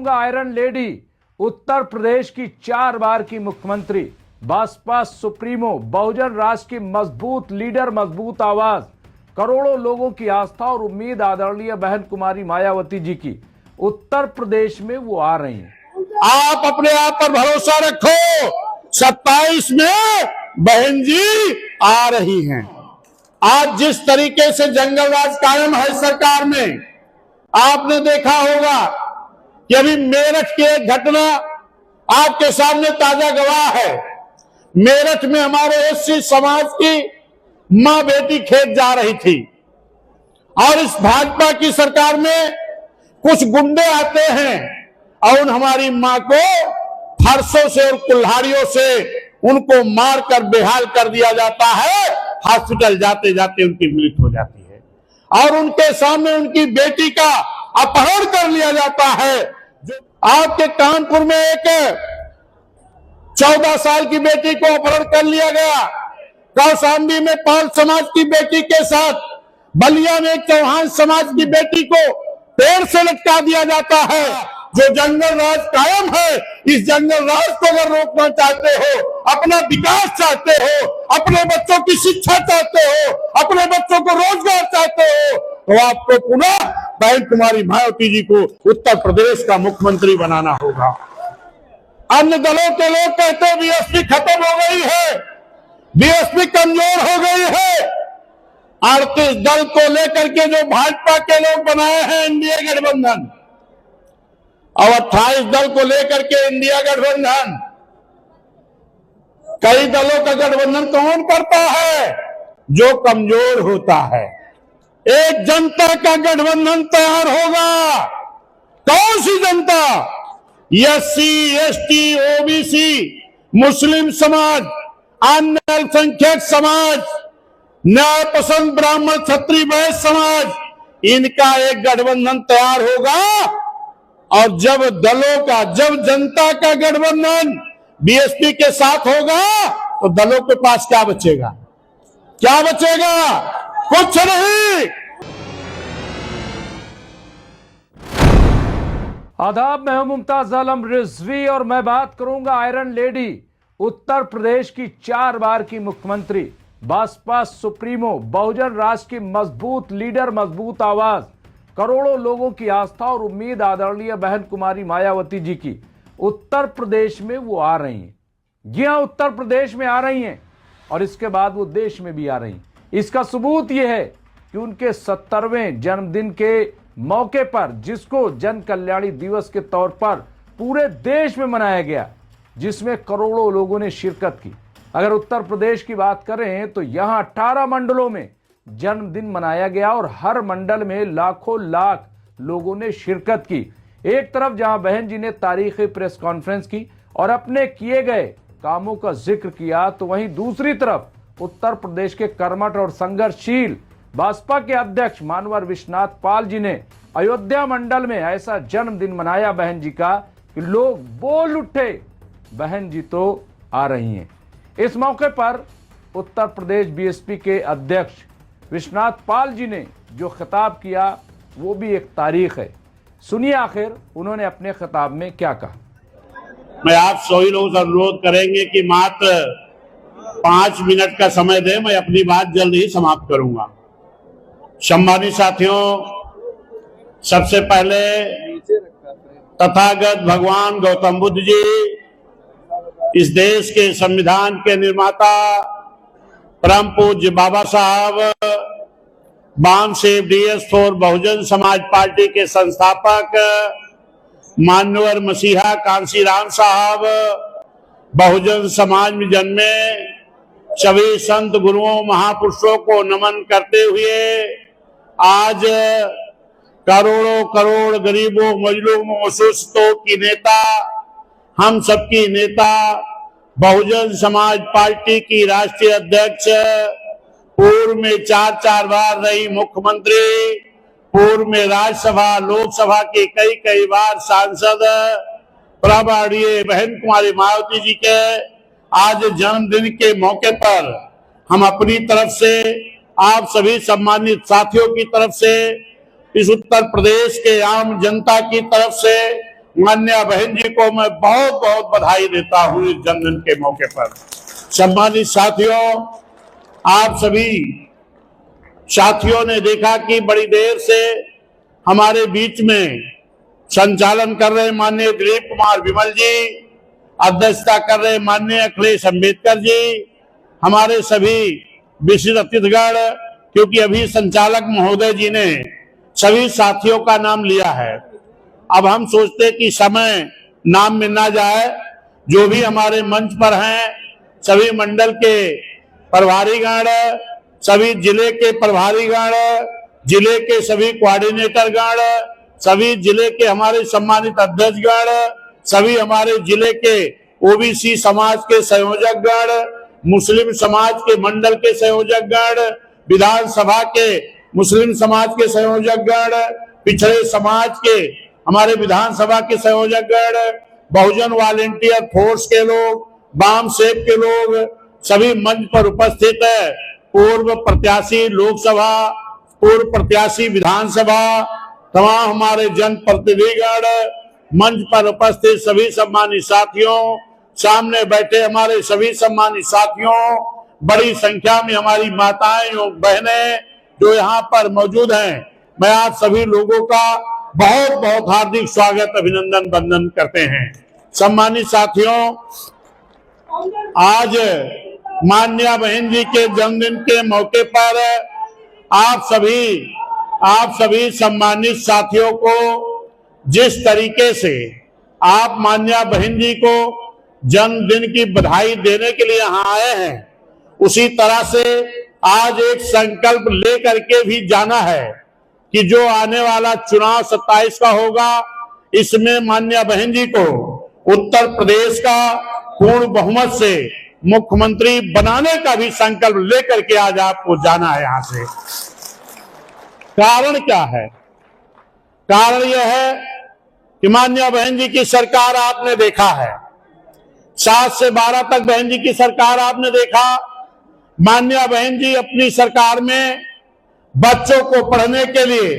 Iron lady, Uttar Pradesh की 4 बार की मुख्यमंत्री, बसपा सुप्रीमो, बहुजन राष्ट्र की मजबूत लीडर, मजबूत आवाज, करोड़ों लोगों की आस्था और उम्मीद आदरणीय बहन कुमारी मायावती जी की उत्तर प्रदेश में वो आ रही हैं। आप अपने आप पर भरोसा रखो, 27 में बहन जी आ रही हैं। आज जिस तरीके से जंगल राज कायम है सरकार में, आपने देखा होगा कि अभी मेरठ की एक घटना आपके सामने ताजा गवाह है। मेरठ में हमारे एससी समाज की मां बेटी खेत जा रही थी और इस भाजपा की सरकार में कुछ गुंडे आते हैं और हमारी मां को फरसों से और कुल्हाड़ियों से उनको मारकर बेहाल कर दिया जाता है। हॉस्पिटल जाते जाते उनकी मृत्यु हो जाती है और उनके सामने उनकी बेटी का अपहरण कर लिया जाता है। जो आपके कानपुर में एक 14 साल की बेटी को अपहरण कर लिया गया, कौशाम्बी में पाल समाज की बेटी के साथ बलिया में एक चौहान समाज की बेटी को पेड़ से लटका दिया जाता है। जो जंगल राज कायम है, इस जंगल राज को अगर रोकना चाहते हो, अपना विकास चाहते हो, अपने बच्चों की शिक्षा चाहते हो, अपने बच्चों को रोजगार चाहते हो, तो आपको पुनः बहन कुमारी मायावती जी को उत्तर प्रदेश का मुख्यमंत्री बनाना होगा। अन्य दलों के लोग कहते हैं बीएसपी खत्म हो गई है, बीएसपी कमजोर हो गई है। 38 दल को लेकर के जो भाजपा के लोग बनाए हैं इंडिया गठबंधन और 28 दल को लेकर के इंडिया गठबंधन, कई दलों का गठबंधन कौन करता है? जो कमजोर होता है। एक जनता का गठबंधन तैयार होगा। कौन सी जनता? एससी, एसटी, ओबीसी, मुस्लिम समाज, अन्य अल्पसंख्यक समाज, न्याय पसंद ब्राह्मण क्षत्रिय वैश्य समाज, इनका एक गठबंधन तैयार होगा। और जब जनता का गठबंधन बीएसपी के साथ होगा तो दलों के पास क्या बचेगा? क्या बचेगा? कुछ नहीं। आदाब, मैं हूं मुमताज आलम रिजवी और मैं बात करूंगा आयरन लेडी, उत्तर प्रदेश की 4 बार की मुख्यमंत्री, बसपा सुप्रीमो, बहुजन राष्ट्र की मजबूत लीडर, मजबूत आवाज, करोड़ों लोगों की आस्था और उम्मीद आदरणीय बहन कुमारी मायावती जी की उत्तर प्रदेश में वो आ रही हैं। जी हां, उत्तर प्रदेश में आ रही हैं और इसके बाद वो देश में भी आ रही हैं। इसका सबूत यह है कि उनके 70वें जन्मदिन के मौके पर, जिसको जन कल्याणी दिवस के तौर पर पूरे देश में मनाया गया, जिसमें करोड़ों लोगों ने शिरकत की। अगर उत्तर प्रदेश की बात करें तो यहां 18 मंडलों में जन्मदिन मनाया गया और हर मंडल में लाखों लाख लोगों ने शिरकत की। एक तरफ जहां बहन जी ने तारीखी प्रेस कॉन्फ्रेंस की और अपने किए गए कामों का जिक्र किया, तो वहीं दूसरी तरफ उत्तर प्रदेश के कर्मठ और संघर्षशील बसपा के अध्यक्ष मानवर विश्वनाथ पाल जी ने अयोध्या मंडल में ऐसा जन्मदिन मनाया बहन जी का कि लोग बोल उठे, बहन जी तो आ रही हैं। इस मौके पर उत्तर प्रदेश बीएसपी के अध्यक्ष विश्वनाथ पाल जी ने जो खिताब किया वो भी एक तारीख है। सुनिए आखिर उन्होंने अपने खिताब में क्या कहा। मैं आप सभी लोगों से अनुरोध करेंगे कि मात्र 5 मिनट का समय दें, मैं अपनी बात जल्द ही समाप्त करूंगा। सम्मानित साथियों, सबसे पहले तथागत भगवान गौतम बुद्ध जी, इस देश के संविधान के निर्माता परम पूज्य बाबा साहब, बामसेव DS4 बहुजन समाज पार्टी के संस्थापक मान्यवर मसीहा कांशीराम साहब, बहुजन समाज में जन्मे सभी संत गुरुओं महापुरुषों को नमन करते हुए आज करोड़ों करोड़ गरीबों, मजलूमों, शोषितों की नेता, हम सबकी नेता, बहुजन समाज पार्टी की राष्ट्रीय अध्यक्ष, पूर्व में 4 बार रही मुख्यमंत्री, पूर्व में राज्यसभा लोकसभा के कई बार सांसद, प्रभारी बहन कुमारी मायावती जी के आज जन्मदिन के मौके पर हम अपनी तरफ से, आप सभी सम्मानित साथियों की तरफ से, इस उत्तर प्रदेश के आम जनता की तरफ से मान्या बहन जी को मैं बहुत बहुत बधाई देता हूं इस जन्मदिन के मौके पर। सम्मानित साथियों, आप सभी साथियों ने देखा कि बड़ी देर से हमारे बीच में संचालन कर रहे माननीय दिलीप कुमार विमल जी, अध्यक्षता कर रहे माननीय अखिलेश अम्बेडकर जी, हमारे सभी विशिष्ट अतिथिगण, क्योंकि अभी संचालक महोदय जी ने सभी साथियों का नाम लिया है। अब हम सोचते कि समय नाम में ना जाए। जो भी हमारे मंच पर हैं, सभी मंडल के प्रभारीगण, सभी जिले के प्रभारीगण, जिले के सभी कोऑर्डिनेटरगण, सभी जिले के हमारे सम्मानित अध्यक्षगण, सभी हमारे जिले के ओबीसी समाज के संयोजकगण, मुस्लिम समाज के मंडल के संयोजकगण, विधानसभा के मुस्लिम समाज के संयोजकगण, पिछड़े समाज के हमारे विधानसभा के संयोजकगण, बहुजन वॉलेंटियर फोर्स के लोग, वाम सेब के लोग, सभी मंच पर उपस्थित है, पूर्व प्रत्याशी लोकसभा, पूर्व प्रत्याशी विधानसभा, तमाम हमारे जनप्रतिनिधिगण, मंच पर उपस्थित सभी सम्मानित साथियों, सामने बैठे हमारे सभी सम्मानित साथियों, बड़ी संख्या में हमारी माताएं और बहनें जो यहाँ पर मौजूद हैं, मैं आप सभी लोगों का बहुत बहुत हार्दिक स्वागत, अभिनंदन, वंदन करते हैं। सम्मानित साथियों, आज मान्या बहन जी के जन्मदिन के मौके पर आप सभी सम्मानित साथियों को जिस तरीके से आप मान्या बहन जी को जन्मदिन की बधाई देने के लिए यहाँ आए हैं, उसी तरह से आज एक संकल्प लेकर के भी जाना है कि जो आने वाला चुनाव 27 का होगा, इसमें मान्या बहन जी को उत्तर प्रदेश का पूर्ण बहुमत से मुख्यमंत्री बनाने का भी संकल्प लेकर के आज आपको जाना है यहाँ से। कारण क्या है? कारण यह है कि मान्या बहन जी की सरकार आपने देखा है, 7 से 12 तक बहन जी की सरकार आपने देखा। मान्या बहन जी अपनी सरकार में बच्चों को पढ़ने के लिए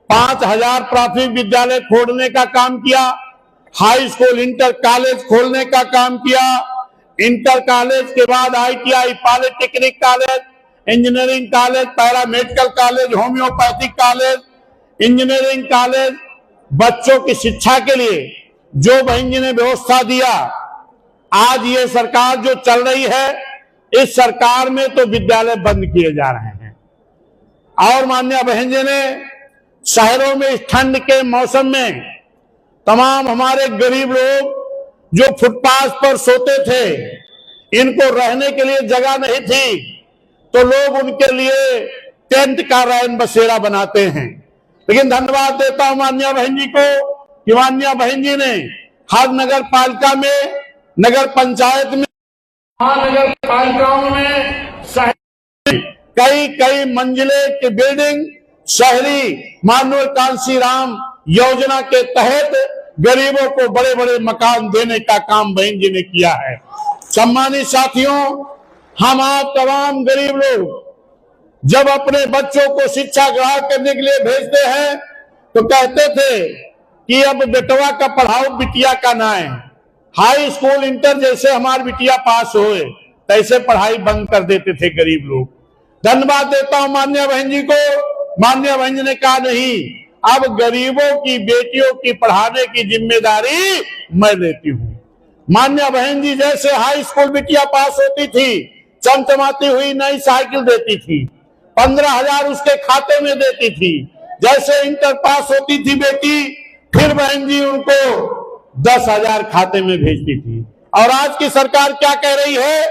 5000 प्राथमिक विद्यालय खोलने का काम किया, हाई स्कूल इंटर कॉलेज खोलने का काम किया, इंटर कॉलेज के बाद ITI polytechnic college, engineering college, paramedical college, homeopathic college, engineering college, बच्चों की शिक्षा के लिए जो बहन जी ने व्यवस्था दिया, आज ये सरकार जो चल रही है, इस सरकार में तो विद्यालय बंद किए जा रहे हैं। और मान्या बहन जी ने शहरों में इस ठंड के मौसम में तमाम हमारे गरीब लोग जो फुटपाथ पर सोते थे, इनको रहने के लिए जगह नहीं थी, तो लोग उनके लिए टेंट का रैन बसेरा बनाते हैं। लेकिन धन्यवाद देता हूं मान्या बहन जी को कि मान्या बहन जी ने हर नगर पालिका में, नगर पंचायत में, महानगर पालिकाओं में कई मंजिले की बिल्डिंग शहरी मानव कांसीराम योजना के तहत गरीबों को बड़े बड़े मकान देने का काम बहन जी ने किया है। सम्मानित साथियों, हम आप तमाम गरीब लोग जब अपने बच्चों को शिक्षा ग्रहण करने के लिए भेजते हैं तो कहते थे कि अब बेटवा का पढ़ाओ बिटिया का ना है। हाई स्कूल इंटर जैसे हमारी बिटिया पास होए तैसे पढ़ाई बंद कर देते थे गरीब लोग। धन्यवाद देता हूं मान्या बहन जी को। मान्या बहन जी ने कहा नहीं, अब गरीबों की बेटियों की पढ़ाने की जिम्मेदारी मैं लेती हूं। मान्या बहन जी जैसे हाई स्कूल बिटिया पास होती थी, चमचमाती हुई नई साइकिल देती थी, 15,000 उसके खाते में देती थी। जैसे इंटर पास होती थी बेटी, फिर बहन जी उनको 10,000 खाते में भेजती थी। और आज की सरकार क्या कह रही है?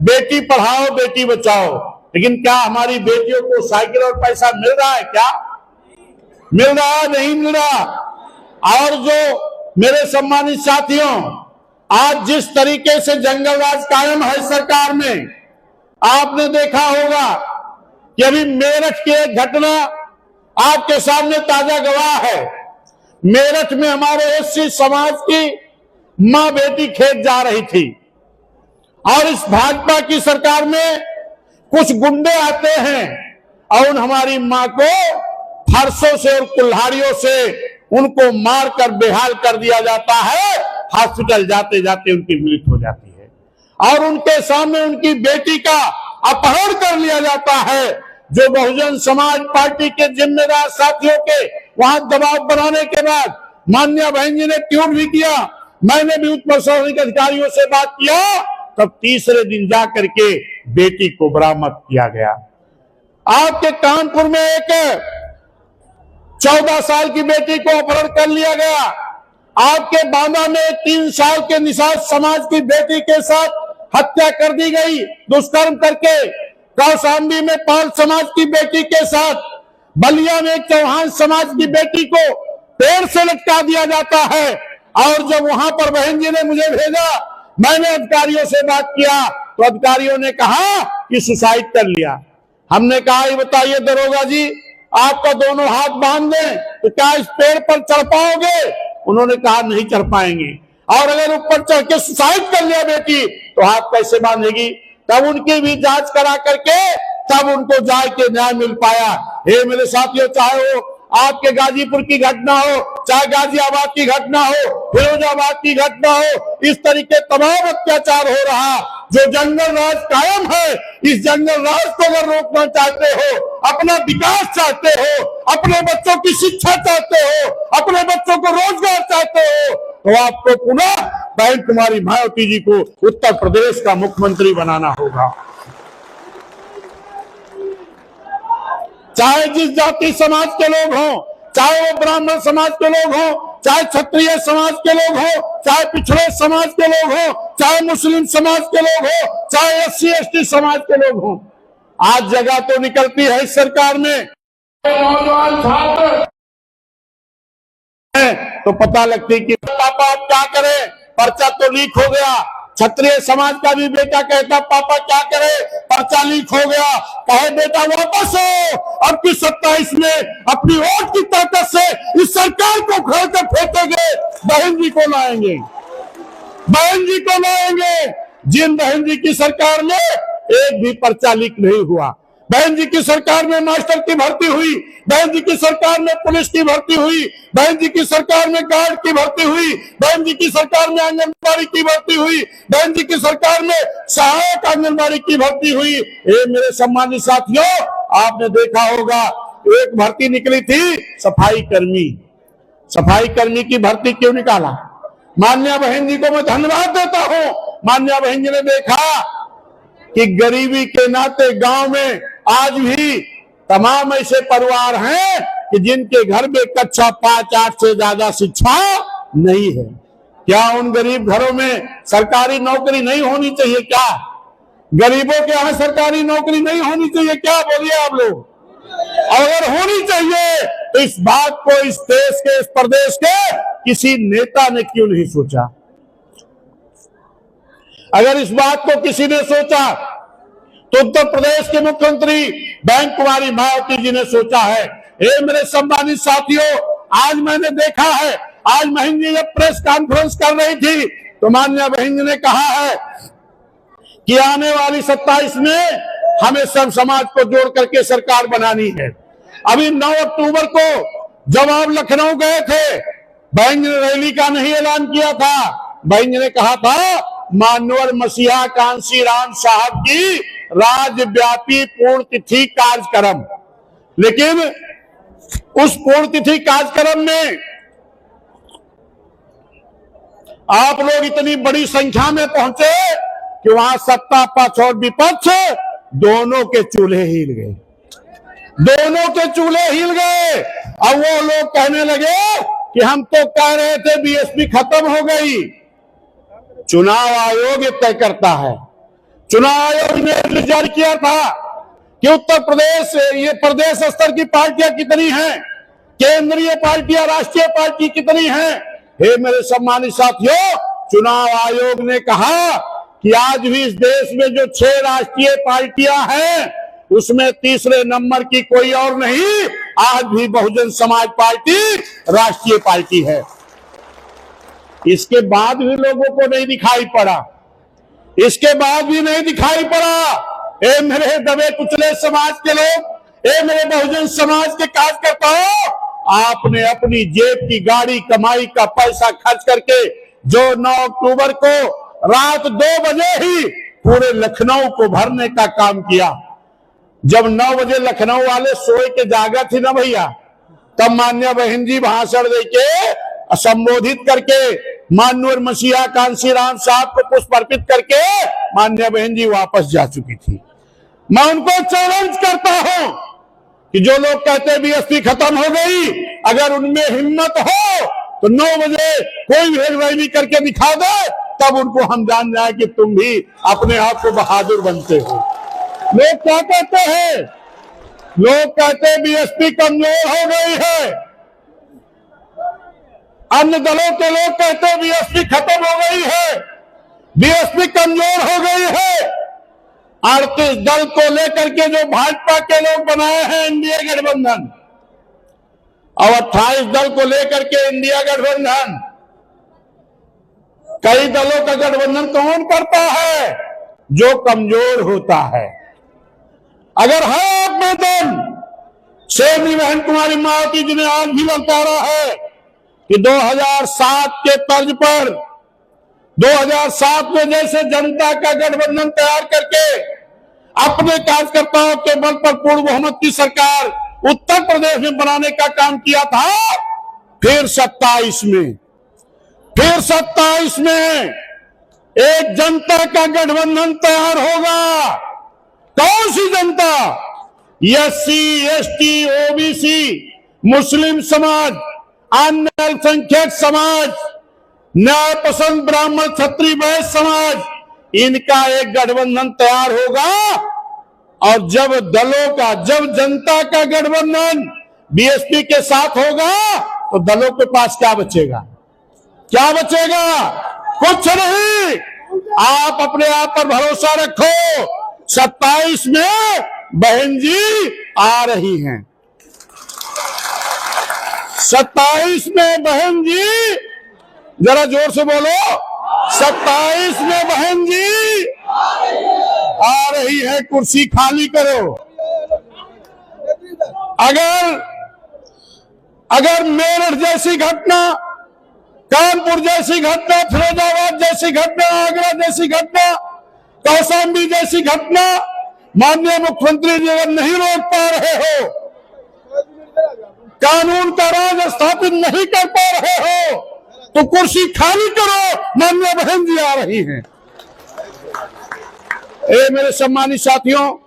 बेटी पढ़ाओ बेटी बचाओ। लेकिन क्या हमारी बेटियों को साइकिल और पैसा मिल रहा है? क्या मिल रहा है? नहीं मिल रहा। और जो मेरे सम्मानित साथियों, आज जिस तरीके से जंगल राज कायम है सरकार में, आपने देखा होगा कि अभी मेरठ की एक घटना आपके सामने ताजा गवाह है। मेरठ में हमारे एससी समाज की मां बेटी खेत जा रही थी और इस भाजपा की सरकार में कुछ गुंडे आते हैं और हमारी मां को फरसों से और कुल्हाड़ियों से उनको मारकर बेहाल कर दिया जाता है, हॉस्पिटल जाते जाते उनकी मृत्यु हो जाती है और उनके सामने उनकी बेटी का अपहरण कर लिया जाता है। जो बहुजन समाज पार्टी के जिम्मेदार साथियों के वहां दबाव बनाने के बाद माननीय बहन जी ने ट्वीट भी किया, मैंने भी उच्च प्रशासनिक अधिकारियों से बात किया, तब तीसरे दिन जाकर के बेटी को बरामद किया गया। आपके कानपुर में एक 14 साल की बेटी को अपहरण कर लिया गया। आपके बांदा में 3 साल के निषाद समाज की बेटी के साथ हत्या कर दी गई दुष्कर्म करके। कौशाम्बी में पाल समाज की बेटी के साथ, बलिया में चौहान समाज की बेटी को पेड़ से लटका दिया जाता है। और जब वहां पर बहन जी ने मुझे भेजा, मैंने अधिकारियों से बात किया तो अधिकारियों ने कहा कि सुसाइड कर लिया। हमने कहा ये बताइए दरोगा जी, आपका दोनों हाथ बांध दें तो क्या इस पेड़ पर चढ़ पाओगे? उन्होंने कहा नहीं चढ़ पाएंगे। और अगर ऊपर चढ़ के सुसाइड कर लिया बेटी तो हाथ कैसे बांधेगी? तब उनकी भी जांच करा करके तब उनको जाके न्याय मिल पाया। हे मेरे साथियों, चाहे वो आपके गाजीपुर की घटना हो, चाहे गाजियाबाद की घटना हो, फिरोजाबाद की घटना हो, इस तरीके तमाम अत्याचार हो रहा। जो जंगल राज कायम है, इस जंगल राज को अगर रोकना चाहते हो, अपना विकास चाहते हो, अपने बच्चों की शिक्षा चाहते हो, अपने बच्चों को रोजगार चाहते हो, तो आपको पुनः बहन कुमारी मायावती जी को उत्तर प्रदेश का मुख्यमंत्री बनाना होगा। चाहे जिस जाति समाज के लोग हों, चाहे वो ब्राह्मण समाज के लोग हों, चाहे क्षत्रिय समाज के लोग हों, चाहे पिछड़े समाज के लोग हों, चाहे मुस्लिम समाज के लोग हों, चाहे SC ST समाज के लोग हों, आज जगह तो निकलती है इस सरकार में। नौजवान छात्र तो पता लगती कि पापा आप क्या करें, पर्चा तो लीक हो गया। क्षत्रिय समाज का भी बेटा कहता पापा क्या करे, पर्चा लीक हो गया। कहे बेटा वापस हो, अब की 27 में अपनी वोट की ताकत से इस सरकार को घर कर फेंकेंगे, बहन जी को लाएंगे, बहन जी को लाएंगे। जिन बहन जी की सरकार में एक भी पर्चा लीक नहीं हुआ, बहन जी की सरकार में मास्टर की भर्ती हुई, बहन जी की सरकार में पुलिस की भर्ती हुई, बहन जी की सरकार में गार्ड की भर्ती हुई, बहन जी की सरकार में आंगनबाड़ी की भर्ती हुई, बहन जी की सरकार में सहायक आंगनबाड़ी की भर्ती हुई। ये मेरे सम्मानित साथियों, आपने देखा होगा एक भर्ती निकली थी सफाई कर्मी। सफाई कर्मी की भर्ती क्यों निकाला? माननीय बहन जी को मैं धन्यवाद देता हूं। माननीय बहन जी ने देखा कि गरीबी के नाते गांव में आज भी तमाम ऐसे परिवार हैं कि जिनके घर में कक्षा 5-8 से ज्यादा शिक्षा नहीं है। क्या उन गरीब घरों में सरकारी नौकरी नहीं होनी चाहिए? क्या गरीबों के यहाँ सरकारी नौकरी नहीं होनी चाहिए? क्या बोलिए आप लोग? अगर होनी चाहिए तो इस बात को इस देश के, इस प्रदेश के किसी नेता ने क्यों नहीं सोचा? अगर इस बात को किसी ने सोचा तो उत्तर प्रदेश के मुख्यमंत्री बहन कुमारी मायावती जी ने सोचा है। ये मेरे सम्मानित साथियों, आज मैंने देखा है, आज बहन जी जब प्रेस कॉन्फ्रेंस कर रही थी तो माननीय बहन जी ने कहा है कि आने वाली 27 में हमें सब समाज को जोड़ करके सरकार बनानी है। अभी 9 अक्टूबर को जब आप लखनऊ गए थे, बहन जी ने रैली का नहीं ऐलान किया था। बहन जी ने कहा था मानवर मसीहा कांसी राम साहब की राज्यव्यापी पूर्ण तिथि कार्यक्रम, लेकिन उस पूर्ण तिथि कार्यक्रम में आप लोग इतनी बड़ी संख्या में पहुंचे कि वहां सत्ता पक्ष और विपक्ष दोनों के चूल्हे हिल गए, दोनों के चूल्हे हिल गए। अब वो लोग कहने लगे कि हम तो कह रहे थे बीएसपी खत्म हो गई। चुनाव आयोग तय करता है। चुनाव आयोग ने जारी किया था कि उत्तर प्रदेश, ये प्रदेश स्तर की पार्टियां कितनी हैं, केंद्रीय पार्टियां, राष्ट्रीय पार्टी कितनी हैं। हे मेरे सम्मानित साथियों, चुनाव आयोग ने कहा कि आज भी इस देश में जो 6 राष्ट्रीय पार्टियां हैं उसमें तीसरे नंबर की कोई और नहीं, आज भी बहुजन समाज पार्टी राष्ट्रीय पार्टी है। इसके बाद भी लोगों को नहीं दिखाई पड़ा, इसके बाद भी नहीं दिखाई पड़ा। ए मेरे दबे कुचले समाज के लोग, ए मेरे बहुजन समाज के कार्यकर्ताओं, आपने अपनी जेब की गाड़ी कमाई का पैसा खर्च करके जो 9 अक्टूबर को रात 2 बजे ही पूरे लखनऊ को भरने का काम किया। जब 9 बजे लखनऊ वाले सोए के जागा थी ना भैया, तब मान्य बहन जी भाषण देके संबोधित करके माननीय मसीहा कांशीराम साहब को पुष्प अर्पित करके मान्य बहन जी वापस जा चुकी थी। मैं उनको चैलेंज करता हूं कि जो लोग कहते हैं बीएसपी खत्म हो गई, अगर उनमें हिम्मत हो तो 9 बजे कोई भी रैली करके दिखा दे, तब उनको हम जान जाए कि तुम भी अपने आप को बहादुर बनते हो। लोग क्या कहते हैं? लोग कहते हैं बीएसपी कमजोर हो गई है। अन्य दलों के लोग कहते हैं बीएसपी खत्म हो गई है, बीएसपी कमजोर हो गई है। 38 दल को लेकर के जो भाजपा के लोग बनाए हैं इंडिया गठबंधन, और 28 दल को लेकर के इंडिया गठबंधन, कई दलों का गठबंधन कौन करता है? जो कमजोर होता है। अगर है आप में दम, शेरनी बहन कुमारी मायावती जी ने आज भी ललकारा है कि 2007 के तर्ज पर 2007 में जैसे जनता का गठबंधन तैयार करके अपने कार्यकर्ताओं के बल पर पूर्ण बहुमत की सरकार उत्तर प्रदेश में बनाने का काम किया था, फिर 27 में एक जनता का गठबंधन तैयार होगा। कौन सी जनता? एससी, एसटी, ओबीसी, मुस्लिम समाज, अन्य अल्पसंख्यक समाज, न्याय पसंद ब्राह्मण क्षत्रिय वैश्य समाज, इनका एक गठबंधन तैयार होगा। और जब जनता का गठबंधन बीएसपी के साथ होगा तो दलों के पास क्या बचेगा? क्या बचेगा? कुछ नहीं। आप अपने आप पर भरोसा रखो। 27 में बहन जी आ रही हैं। 27 में बहन जी, जरा जोर से बोलो, 27 में बहन जी आ रही है। कुर्सी खाली करो। अगर मेरठ जैसी घटना, कानपुर जैसी घटना, फिरोजाबाद जैसी घटना, आगरा जैसी घटना, कौशाम्बी जैसी घटना माननीय मुख्यमंत्री जी अगर नहीं रोक पा रहे हो, कानून का राज स्थापित नहीं कर पा रहे हो, तो कुर्सी खाली करो। माननीय बहन जी आ रही हैं। मेरे सम्मानित साथियों,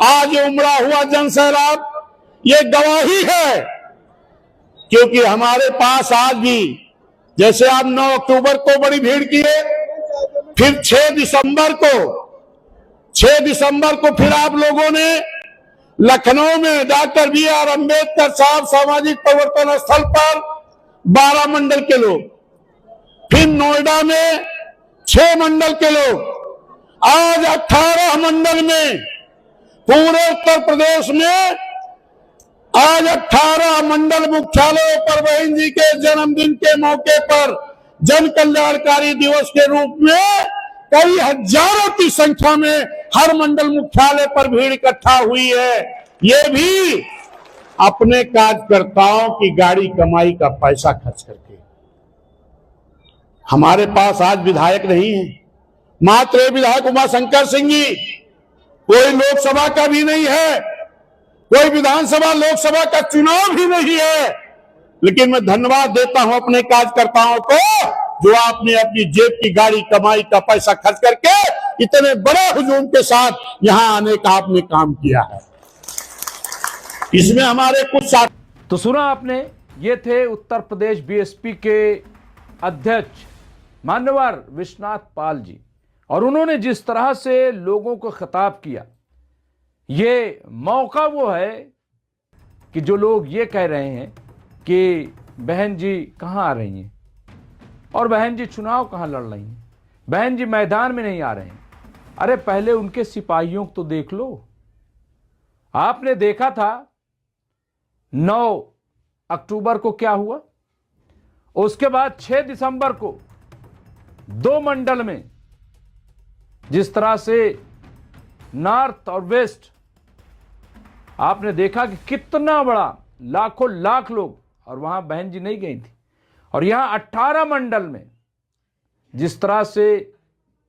आज उमड़ा हुआ जन सैलाब ये गवाही है, क्योंकि हमारे पास आज भी, जैसे आप 9 अक्टूबर को बड़ी भीड़ किए, फिर 6 दिसंबर को फिर आप लोगों ने लखनऊ में डॉक्टर BR अम्बेडकर साहब सामाजिक परिवर्तन स्थल पर 12 मंडल के लोग, फिर नोएडा में 6 मंडल के लोग, आज 18 मंडल में पूरे उत्तर प्रदेश में आज 18 मंडल मुख्यालयों पर बहन जी के जन्मदिन के मौके पर जन कल्याणकारी दिवस के रूप में कई हजारों की संख्या में हर मंडल मुख्यालय पर भीड़ इकट्ठा हुई है। ये भी अपने कार्यकर्ताओं की गाड़ी कमाई का पैसा खर्च करके। हमारे पास आज विधायक नहीं है, मात्र विधायक उमाशंकर सिंह जी, कोई लोकसभा का भी नहीं है, कोई विधानसभा लोकसभा का चुनाव भी नहीं है। लेकिन मैं धन्यवाद देता हूं अपने कार्यकर्ताओं को, जो आपने अपनी जेब की गाड़ी कमाई का पैसा खर्च करके इतने बड़े हुजूम के साथ यहां आने का आपने काम किया है। इसमें हमारे कुछ साथ। तो सुना आपने, ये थे उत्तर प्रदेश बीएसपी के अध्यक्ष मान्यवर विश्वनाथ पाल जी, और उन्होंने जिस तरह से लोगों को खिताब किया, ये मौका वो है कि जो लोग ये कह रहे हैं कि बहन जी कहाँ आ रही हैं और बहन जी चुनाव कहाँ लड़ रही हैं, बहन जी मैदान में नहीं आ रहे हैं। अरे पहले उनके सिपाहियों को तो देख लो। आपने देखा था 9 अक्टूबर को क्या हुआ, उसके बाद 6 दिसंबर को 2 मंडल में जिस तरह से नॉर्थ और वेस्ट, आपने देखा कि कितना बड़ा लाखों लाख लोग और वहां बहन जी नहीं गई थी। और यहां 18 मंडल में जिस तरह से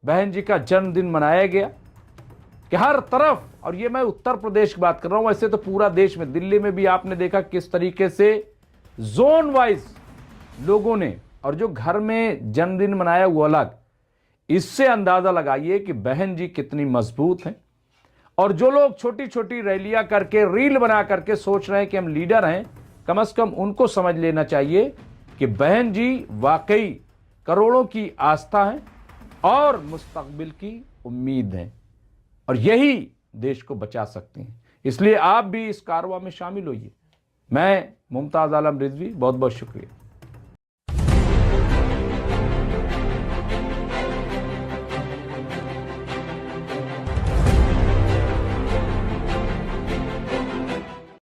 बहन जी का जन्मदिन मनाया गया कि हर तरफ, और ये मैं उत्तर प्रदेश की बात कर रहा हूं, वैसे तो पूरा देश में, दिल्ली में भी आपने देखा किस तरीके से जोन वाइज लोगों ने, और जो घर में जन्मदिन मनाया वो अलग। इससे अंदाजा लगाइए कि बहन जी कितनी मजबूत हैं। और जो लोग छोटी छोटी रैलियां करके, रील बना करके सोच रहे हैं कि हम लीडर हैं, कम से कम उनको समझ लेना चाहिए कि बहन जी वाकई करोड़ों की आस्था है और मुस्तकबिल की उम्मीद है, और यही देश को बचा सकते हैं। इसलिए आप भी इस कारवां में शामिल होइए। मैं मुमताज आलम रिजवी, बहुत बहुत शुक्रिया।